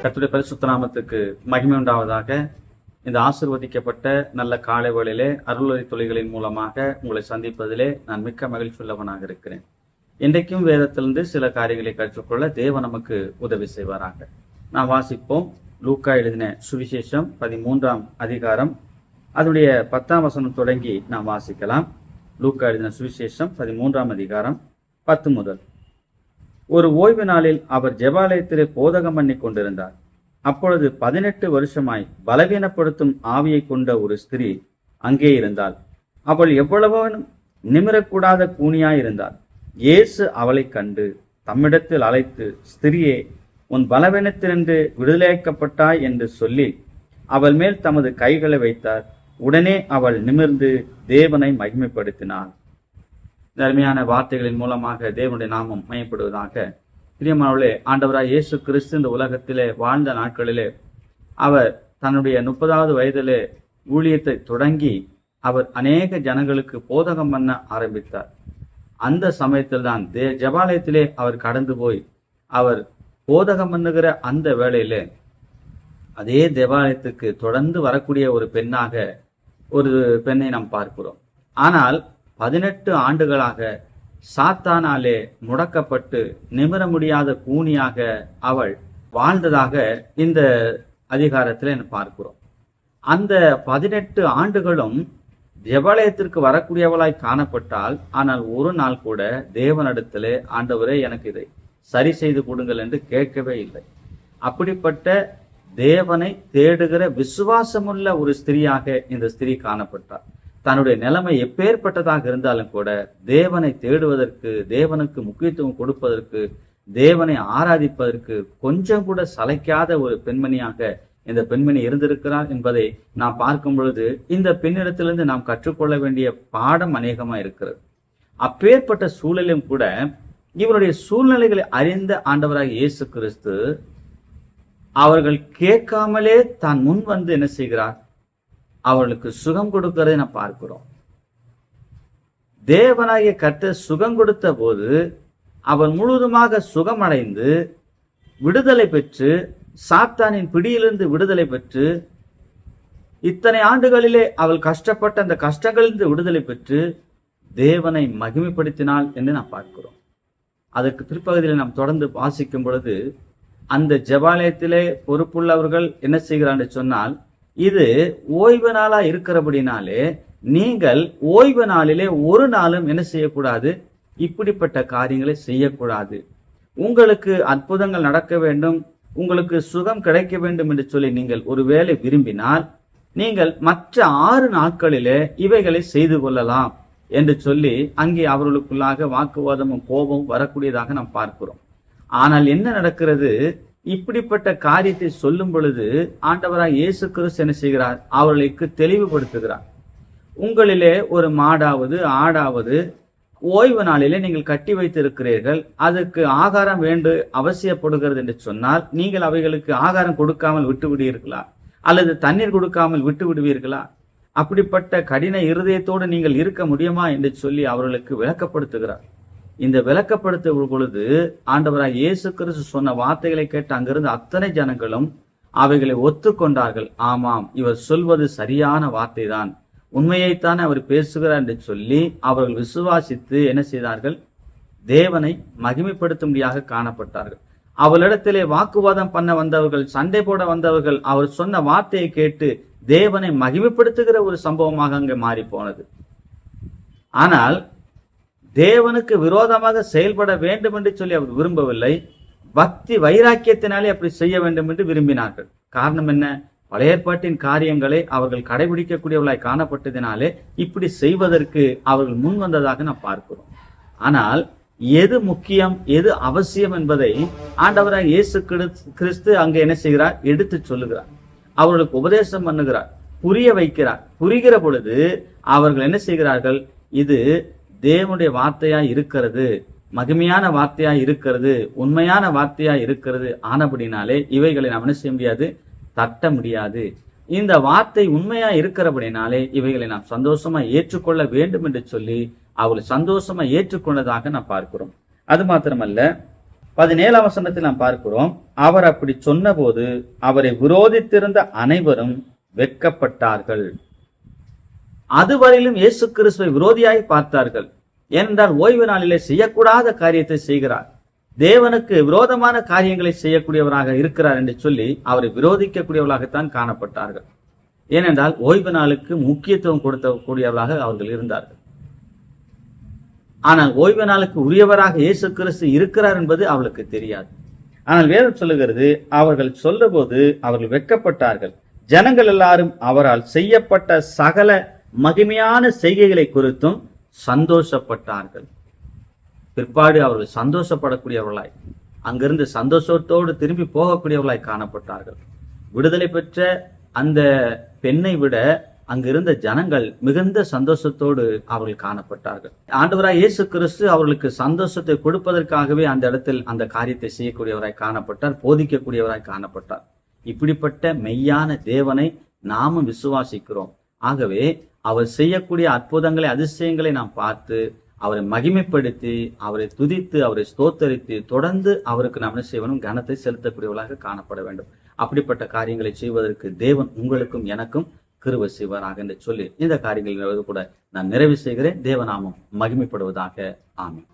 கர்த்தருடைய பரிசுத்த நாமத்துக்கு மகிமை உண்டாவதாக. இந்த ஆசீர்வதிக்கப்பட்ட நல்ல காலை வேளையிலே அருளுரை துளிகளின் மூலமாக உங்களை சந்திப்பதிலே நான் மிக்க மகிழ்ச்சி உள்ளவனாக இருக்கிறேன். இன்றைக்கும் வேதத்திலிருந்து சில காரியங்களை கற்றுக்கொள்ள தேவன் நமக்கு உதவி செய்வாராக. நாம் வாசிப்போம். லூக்கா எழுதின சுவிசேஷம் 13ஆம் அதிகாரம் அதனுடைய 10ஆம் வசனம் தொடங்கி நாம் வாசிக்கலாம். லூக்கா எழுதின சுவிசேஷம் 13ஆம் அதிகாரம் 10 முதல். ஒரு ஓய்வு நாளில் அவர் ஜெபாலயத்திலே போதகம் பண்ணி கொண்டிருந்தார். அப்பொழுது 18 வருஷமாய் பலவீனப்படுத்தும் ஆவியை கொண்ட ஒரு ஸ்திரீ அங்கே இருந்தாள். அவள் எவ்வளவோ நிமிரக்கூடாத கூனியாய் இருந்தாள். இயேசு அவளை கண்டு தம்மிடத்தில் அழைத்து, ஸ்திரியே, உன் பலவீனத்தினின்று விடுதலையாக்கப்பட்டாய் என்று சொல்லி அவள் மேல் தமது கைகளை வைத்தார். உடனே அவள் நிமிர்ந்து தேவனை மகிமைப்படுத்தினாள். அருமையான வார்த்தைகளின் மூலமாக தேவனுடைய நாமம் மையப்படுவதாக. பிரியமானவர்களே, ஆண்டவராய் இயேசு கிறிஸ்து இந்த உலகத்திலே வாழ்ந்த நாட்களிலே அவர் தன்னுடைய 30வது வயதிலே ஊழியத்தை தொடங்கி அவர் அநேக ஜனங்களுக்கு போதகம் பண்ண ஆரம்பித்தார். அந்த சமயத்தில் தான் ஜெபாலயத்திலே அவர் கடந்து போய் அவர் போதகம் பண்ணுகிற அந்த வேளையிலே அதே தேவாலயத்துக்கு தொடர்ந்து வரக்கூடிய ஒரு பெண்ணாக ஒரு பெண்ணை நாம் பார்க்கிறோம். ஆனால் 18 ஆண்டுகளாக சாத்தானாலே முடக்கப்பட்டு நிமிர முடியாத கூனியாக அவள் வாழ்ந்ததாக இந்த அதிகாரத்தில் பார்க்கிறோம். அந்த 18 ஆண்டுகளும் ஜெபாலயத்திற்கு வரக்கூடியவளாய் காணப்பட்டால், ஆனால் ஒரு நாள் கூட தேவனிடத்திலே, ஆண்டவரே, எனக்கு இதை சரி செய்து கொடுங்கள் என்று கேட்கவே இல்லை. அப்படிப்பட்ட தேவனை தேடுகிற விசுவாசமுள்ள ஒரு ஸ்திரியாக இந்த ஸ்திரீ காணப்பட்டார். தன்னுடைய நிலைமை எப்பேற்பட்டதாக இருந்தாலும் கூட தேவனை தேடுவதற்கு, தேவனுக்கு முக்கியத்துவம் கொடுப்பதற்கு, தேவனை ஆராதிப்பதற்கு கொஞ்சம் கூட சளைக்காத ஒரு பெண்மணியாக இந்த பெண்மணி இருந்திருக்கிறார் என்பதை நாம் பார்க்கும் பொழுது இந்த பெண்ணிடத்திலிருந்து நாம் கற்றுக்கொள்ள வேண்டிய பாடம் அநேகமா இருக்கிறது. அப்பேற்பட்ட சூழலும் கூட இவருடைய சூழ்நிலைகளை அறிந்த ஆண்டவராக இயேசு கிறிஸ்து அவர்கள் கேட்காமலே தான் முன் வந்து என்ன செய்கிறார்? அவர்களுக்கு சுகம் கொடுக்கிறதை நாம் பார்க்கிறோம். தேவனாகிய கர்த்தர் சுகம் கொடுத்த போது அவள் முழுவதுமாக சுகமடைந்து விடுதலை பெற்று, சாத்தானின் பிடியிலிருந்து விடுதலை பெற்று, இத்தனை ஆண்டுகளிலே அவள் கஷ்டப்பட்ட அந்த கஷ்டங்களிலிருந்து விடுதலை பெற்று தேவனை மகிமைப்படுத்தினாள் என்று நாம் பார்க்கிறோம். அதற்கு பிற்பகுதியில் நாம் தொடர்ந்து வாசிக்கும் பொழுது அந்த ஜெபாலயத்திலே பொறுப்புள்ளவர்கள் என்ன செய்கிறான்னு சொன்னால், இது ஓய்வு நாளா இருக்கிறபடினாலே நீங்கள் ஓய்வு நாளிலே ஒரு நாளும் என்ன செய்யக்கூடாது? இப்படிப்பட்ட காரியங்களை செய்யக்கூடாது. உங்களுக்கு அற்புதங்கள் நடக்க வேண்டும், உங்களுக்கு சுகம் கிடைக்க வேண்டும் என்று சொல்லி நீங்கள் ஒருவேளை விரும்பினால் நீங்கள் மற்ற 6 நாட்களிலே இவைகளை செய்து கொள்ளலாம் என்று சொல்லி அங்கே அவர்களுக்குள்ளாக வாக்குவாதமும் கோபமும் வரக்கூடியதாக நாம் பார்க்கிறோம். ஆனால் என்ன நடக்கிறது? இப்படிப்பட்ட காரியத்தை சொல்லும் பொழுது ஆண்டவராய் இயேசு கிறிஸ்து என்ன செய்கிறார்? அவர்களுக்கு தெளிவுபடுத்துகிறார். உங்களிலே ஒரு மாடாவது ஆடாவது ஓய்வு நாளிலே நீங்கள் கட்டி வைத்திருக்கிறீர்கள், அதுக்கு ஆகாரம் வேண்டு அவசியப்படுகிறது என்று சொன்னால் நீங்கள் அவைகளுக்கு ஆகாரம் கொடுக்காமல் விட்டு விடுவீர்களா? அல்லது தண்ணீர் கொடுக்காமல் விட்டு விடுவீர்களா? அப்படிப்பட்ட கடின இருதயத்தோடு நீங்கள் இருக்க முடியுமா என்று சொல்லி அவர்களுக்கு விளக்கப்படுத்துகிறார். இந்த விளக்கப்படுத்தும் பொழுது ஆண்டவராய் இயேசு கிறிஸ்து சொன்ன வார்த்தைகளை கேட்டு அங்கிருந்து அத்தனை ஜனங்களும் அவைகளை ஒத்துக்கொண்டார்கள். ஆமாம், இவர் சொல்வது சரியான வார்த்தை தான், உண்மையைத்தான் அவர் பேசுகிறார் என்று சொல்லி அவர்கள் விசுவாசித்து என்ன செய்தார்கள்? தேவனை மகிமைப்படுத்தும்படியாக காணப்பட்டார்கள். அவளிடத்திலே வாக்குவாதம் பண்ண வந்தவர்கள், சண்டை போட வந்தவர்கள் அவர் சொன்ன வார்த்தையை கேட்டு தேவனை மகிமைப்படுத்துகிற ஒரு சம்பவமாக அங்கே மாறி போனது. ஆனால் தேவனுக்கு விரோதமாக செயல்பட வேண்டும் என்று சொல்லி அவர் விரும்பவில்லை. பக்தி வைராக்கியத்தினாலே அப்படி செய்ய வேண்டும் என்று விரும்பினார்கள். காரணம் என்ன? பழைய ஏற்பாட்டின் காரியங்களை அவர்கள் கடைபிடிக்கக்கூடியவர்களாய் காணப்பட்டதினாலே இப்படி செய்வதற்கு அவர்கள் முன் வந்ததாக நாம் பார்க்கிறோம். ஆனால் எது முக்கியம், எது அவசியம் என்பதை ஆண்டவராக இயேசு கிறிஸ்து அங்கே என்ன செய்கிறார்? எடுத்து சொல்லுகிறார். அவர்களுக்கு உபதேசம் பண்ணுகிறார், புரிய வைக்கிறார். புரிகிற பொழுது அவர்கள் என்ன செய்கிறார்கள்? இது தேவனுடைய வார்த்தையா இருக்கிறது, மகிமையான வார்த்தையா இருக்கிறது, உண்மையான வார்த்தையா இருக்கிறது. ஆனபடினாலே இவைகளை நாம் என்ன செய்ய முடியாது? தட்ட முடியாது. இந்த வார்த்தை உண்மையா இருக்கிறபடினாலே இவைகளை நாம் சந்தோஷமா ஏற்றுக்கொள்ள வேண்டும் என்று சொல்லி அவளை சந்தோஷமா ஏற்றுக்கொண்டதாக நாம் பார்க்கிறோம். அது மாத்திரமல்ல, 17ஆம் வசனத்தில் நாம் பார்க்கிறோம், அவர் அப்படி சொன்னபோது அவரை விரோதித்திருந்த அனைவரும் வெட்கப்பட்டார்கள். அதுவரையிலும் இயேசு கிறிஸ்துவை விரோதியாய் பார்த்தார்கள். ஏனென்றால் ஓய்வு நாளிலே செய்யக்கூடாத காரியத்தை செய்கிறார், தேவனுக்கு விரோதமான காரியங்களை செய்யக்கூடியவராக இருக்கிறார் என்று சொல்லி அவரை விரோதிக்கக்கூடியவர்களாகத்தான் காணப்பட்டார்கள். ஏனென்றால் ஓய்வு நாளுக்கு முக்கியத்துவம் கொடுக்கக்கூடியவர்களாக அவர்கள் இருந்தார்கள். ஆனால் ஓய்வு நாளுக்கு உரியவராக இயேசு கிறிஸ்து இருக்கிறார் என்பது அவளுக்கு தெரியாது. ஆனால் வேதம் சொல்லுகிறது, அவர்கள் சொல்லபோது அவர்கள் வெட்கப்பட்டார்கள். ஜனங்கள் எல்லாரும் அவரால் செய்யப்பட்ட சகல மகிமையான செய்கைகளை குறித்தும் சந்தோஷப்பட்டார்கள். பிற்பாடு அவர்கள் சந்தோஷப்படக்கூடியவர்களாய், அங்கிருந்து சந்தோஷத்தோடு திரும்பி போகக்கூடியவர்களாய் காணப்பட்டார்கள். விடுதலை பெற்ற அந்த பெண்ணை விட அங்கிருந்த ஜனங்கள் மிகுந்த சந்தோஷத்தோடு அவர்கள் காணப்பட்டார்கள். ஆண்டவராய் இயேசு கிறிஸ்து அவர்களுக்கு சந்தோஷத்தை கொடுப்பதற்காகவே அந்த இடத்தில் அந்த காரியத்தை செய்யக்கூடியவராய் காணப்பட்டார், போதிக்கக்கூடியவராய் காணப்பட்டார். இப்படிப்பட்ட மெய்யான தேவனை நாமும் விசுவாசிக்கிறோம். ஆகவே அவர் செய்யக்கூடிய அற்புதங்களை, அதிசயங்களை நாம் பார்த்து அவரை மகிமைப்படுத்தி, அவரை துதித்து, அவரை ஸ்தோத்தரித்து, தொடர்ந்து அவருக்கு நாம் என்ன செய்யணும், கனத்தை செலுத்தக்கூடியவர்களாக காணப்பட வேண்டும். அப்படிப்பட்ட காரியங்களை செய்வதற்கு தேவன் உங்களுக்கும் எனக்கும் கிருபை செய்வாராக என்று சொல்லி இந்த காரியங்கள் கூட நான் நிறைவு செய்கிறேன். தேவநாமம் மகிமைப்படுவதாக. ஆமென்.